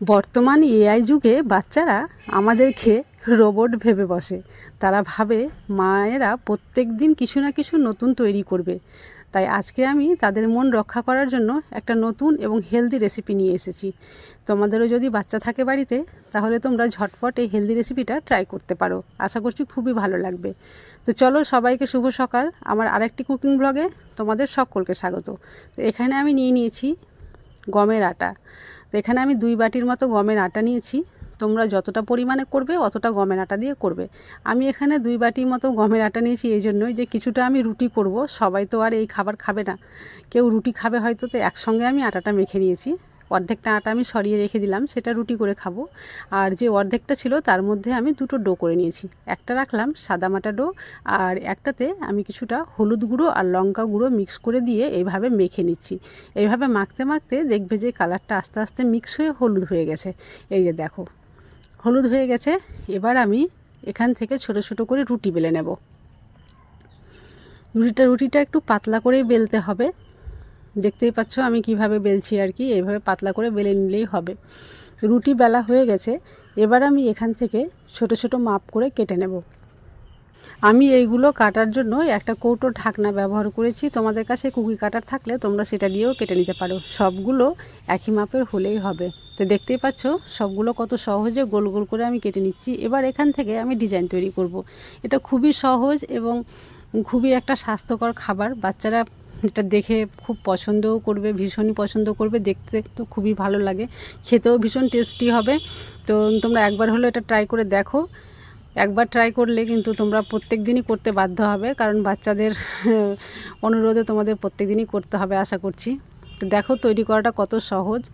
বর্তমান এআই যুগে বাচ্চারা আমাদেরকে রোবট ভেবে বসে। তারা ভাবে মায়েরা প্রত্যেক দিন কিছু না কিছু নতুন তৈরি করবে। তাই আজকে আমি তাদের মন রক্ষা করার জন্য একটা নতুন এবং হেলদি রেসিপি নিয়ে এসেছি। তোমাদেরও যদি বাচ্চা থাকে বাড়িতে, তাহলে তোমরা ঝটপট এই হেলদি রেসিপিটা ট্রাই করতে পারো। আশা করছি খুবই ভালো লাগবে। তো চলো, সবাইকে শুভ সকাল। আমার আরেকটি কুকিং ব্লগে তোমাদের সকলকে স্বাগত। তো এখানে আমি নিয়ে নিয়েছি গমের আটা। তো এখানে আমি 2 বাটির মতো গমের আটা নিয়েছি। তোমরা যতটা পরিমাণে করবে অতটা গমের আটা দিয়ে করবে। আমি এখানে 2 বাটির মতো গমের আটা নিয়েছি এই জন্যই যে কিছুটা আমি রুটি করব। সবাই তো আর এই খাবার খাবে না, কেউ রুটি খাবে হয়তো, তো একসঙ্গে আমি আটাটা মেখে নিয়েছি। অর্ধেকটা আটা আমি সরিয়ে রেখে দিলাম, সেটা রুটি করে খাবো। আর যে অর্ধেকটা ছিল তার মধ্যে আমি 2টো ডো করে নিয়েছি। একটা রাখলাম সাদামাটা ডো, আর একটাতে আমি কিছুটা হলুদ গুঁড়ো আর লঙ্কা গুঁড়ো মিক্স করে দিয়ে এইভাবে মেখে নিচ্ছি। এইভাবে মাখতে মাখতে দেখবে যে কালারটা আস্তে আস্তে মিক্স হয়ে হলুদ হয়ে গেছে। এই যে দেখো, হলুদ হয়ে গেছে। এবার আমি এখান থেকে ছোট ছোট করে রুটি বেলে নেব। রুটিটা একটু পাতলা করেই বেলতে হবে। দেখতেই পাচ্ছ আমি কিভাবে বেলছি আর কি, এইভাবে পাতলা করে বেলে নিলেই হবে। রুটি বেলা হয়ে গেছে। এবার আমি এখান থেকে ছোট ছোট মাপ করে কেটে নেব। আমি এইগুলো কাটার জন্য একটা কৌটো ঢাকনা ব্যবহার করেছি। তোমাদের কাছে কুকি কাটার থাকলে তোমরা সেটা দিয়েও কেটে নিতে পারো। সবগুলো একই মাপের হলেই হবে। তো দেখতেই পাচ্ছ সবগুলো কত সহজে গোল গোল করে আমি কেটে নিচ্ছি। এবার এখান থেকে আমি ডিজাইন তৈরি করব। এটা খুবই সহজ এবং খুবই একটা স্বাস্থ্যকর খাবার। বাচ্চারা এটা দেখে খুব পছন্দও করবে, ভীষণই পছন্দ করবে। দেখতে তো খুবই ভালো লাগে, খেতেও ভীষণ টেস্টি হবে। তো তোমরা একবার হলো এটা ট্রাই করে দেখো। একবার ট্রাই করলে কিন্তু তোমরা প্রত্যেক দিনই করতে বাধ্য হবে, কারণ বাচ্চাদের অনুরোধে তোমাদের প্রত্যেক দিনই করতে হবে আশা করছি। তো দেখো তৈরি করাটা কত সহজ।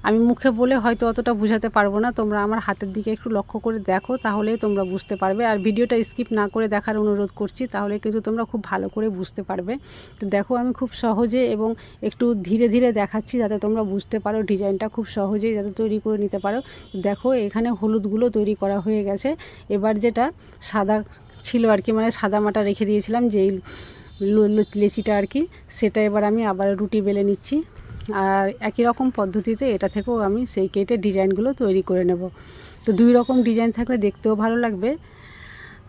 আমি মুখে বলে হয়তো অতটা বোঝাতে পারবো না, তোমরা আমার হাতের দিকে একটু লক্ষ্য করে দেখো, তাহলেই তোমরা বুঝতে পারবে। আর ভিডিওটা স্কিপ না করে দেখার অনুরোধ করছি, তাহলে কিন্তু তোমরা খুব ভালো করে বুঝতে পারবে। তো দেখো আমি খুব সহজে এবং একটু ধীরে ধীরে দেখাচ্ছি যাতে তোমরা বুঝতে পারো ডিজাইনটা খুব সহজেই যাতে তৈরি করে নিতে পারো। দেখো এখানে হলুদগুলো তৈরি করা হয়ে গেছে। এবার যেটা সাদা ছিল আর কি, মানে সাদা মাটা রেখে দিয়েছিলাম যেই লেচিটা আর কি, সেটা এবার আমি আবার রুটি বেলে নিচ্ছি। আর একই রকম পদ্ধতিতে এটা থেকেও আমি সেই কেটে ডিজাইনগুলো তৈরি করে নেব। তো 2 রকম ডিজাইন থাকলে দেখতেও ভালো লাগবে,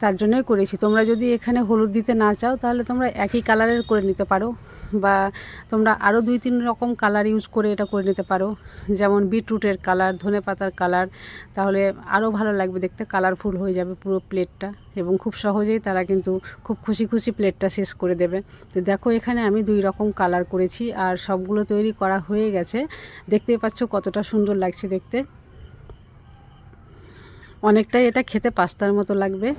তার জন্যই করেছি। তোমরা যদি এখানে হলুদ দিতে না চাও তাহলে তোমরা একই কালারের করে নিতে পারো, বা তোমরা আরও 2-3 রকম কালার ইউজ করে এটা করে নিতে পারো। যেমন বিটরুটের কালার, ধনেপাতার কালার, তাহলে আরও ভালো লাগবে দেখতে, কালারফুল হয়ে যাবে পুরো প্লেটটা। এবং খুব সহজেই তারা কিন্তু খুব খুশি খুশি প্লেটটা শেষ করে দেবে। তো দেখো এখানে আমি 2 রকম কালার করেছি আর সবগুলো তৈরি করা হয়ে গেছে। দেখতেই পাচ্ছ কতটা সুন্দর লাগছে দেখতে। অনেকটাই এটা খেতে পাস্তার মতো লাগবে।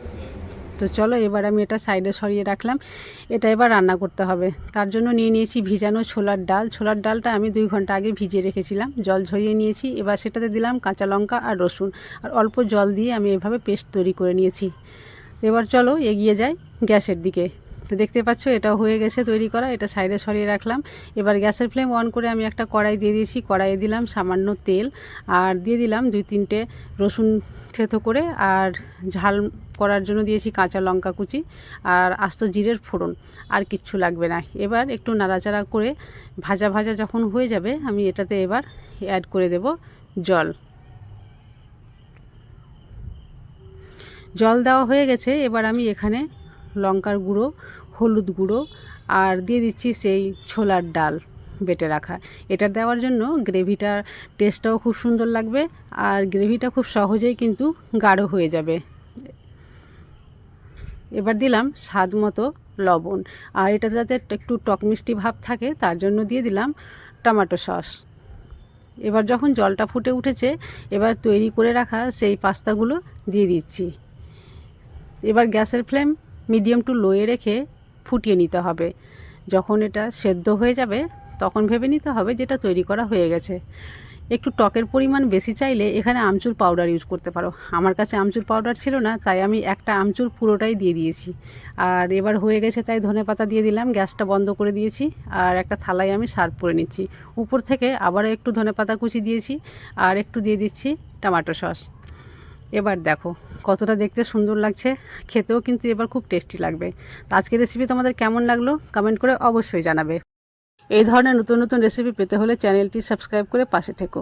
তো চলো এবার আমি এটা সাইডে সরিয়ে রাখলাম। এটা এবার রান্না করতে হবে। তার জন্য নিয়ে নিয়েছি ভিজানো ছোলার ডাল। ছোলার ডালটা আমি 2 ঘন্টা আগে ভিজিয়ে রেখেছিলাম, জল ঝরিয়ে নিয়েছি। এবার সেটাতে দিলাম কাঁচা লঙ্কা আর রসুন, আর অল্প জল দিয়ে আমি এভাবে পেস্ট তৈরি করে নিয়েছি। এবার চলো এগিয়ে যাই গ্যাসের দিকে। তো দেখতে পাচ্ছ এটাও হয়ে গেছে তৈরি করা, এটা সাইডে সরিয়ে রাখলাম। এবার গ্যাসের ফ্লেম অন করে আমি একটা কড়াই দিয়ে দিয়েছি। কড়াইয়ে দিলাম সামান্য তেল, আর দিয়ে দিলাম 2-3টে রসুন থেতো করে, আর ঝাল করার জন্য দিয়েছি কাঁচা লঙ্কা কুচি আর আস্ত জিরের ফোড়ন। আর কিচ্ছু লাগবে না। এবার একটু নাড়াচাড়া করে ভাজা ভাজা যখন হয়ে যাবে, আমি এটাতে এবার অ্যাড করে দেব জল। জল দেওয়া হয়ে গেছে। এবার আমি এখানে লঙ্কার গুঁড়ো, হলুদ গুঁড়ো আর দিয়ে দিচ্ছি সেই ছোলার ডাল বেটে রাখা। এটা দেওয়ার জন্য গ্রেভিটার টেস্টটাও খুব সুন্দর লাগবে, আর গ্রেভিটা খুব সহজেই কিন্তু গাঢ় হয়ে যাবে। এবার দিলাম স্বাদ মতো লবণ, আর এটা যাতে একটু টক মিষ্টি ভাব থাকে তার জন্য দিয়ে দিলাম টমেটো সস। এবার যখন জলটা ফুটে উঠেছে, এবার তৈরি করে রাখা সেই পাস্তাগুলো দিয়ে দিচ্ছি। এবার গ্যাসের ফ্লেম মিডিয়াম টু লোয়ে রেখে ফুটিয়ে নিতে হবে। যখন এটা সেদ্ধ হয়ে যাবে তখন ভেবে নিতে হবে যেটা তৈরি করা হয়ে গেছে। একটু টকের পরিমাণ বেশি চাইলে এখানে আমচুর পাউডার ইউজ করতে পারো। আমার কাছে আমচুর পাউডার ছিল না, তাই আমি একটা আমচুর পুরোটাই দিয়ে দিয়েছি। আর এবার হয়ে গেছে তাই ধনেপাতা দিয়ে দিলাম, গ্যাসটা বন্ধ করে দিয়েছি, আর একটা থালায় আমি সার্ভ করে নিচ্ছি। উপর থেকে আবারও একটু ধনেপাতা কুচি দিয়েছি, আর একটু দিয়ে দিচ্ছি টমেটো সস। এবার দেখো কতটা দেখতে সুন্দর লাগছে, খেতেও কিন্তু এবার খুব টেস্টি লাগবে। তো আজকের রেসিপি তোমাদের কেমন লাগলো কমেন্ট করে অবশ্যই জানাবে। এই ধরনের নতুন নতুন রেসিপি পেতে হলে চ্যানেলটি সাবস্ক্রাইব করে পাশে থেকো।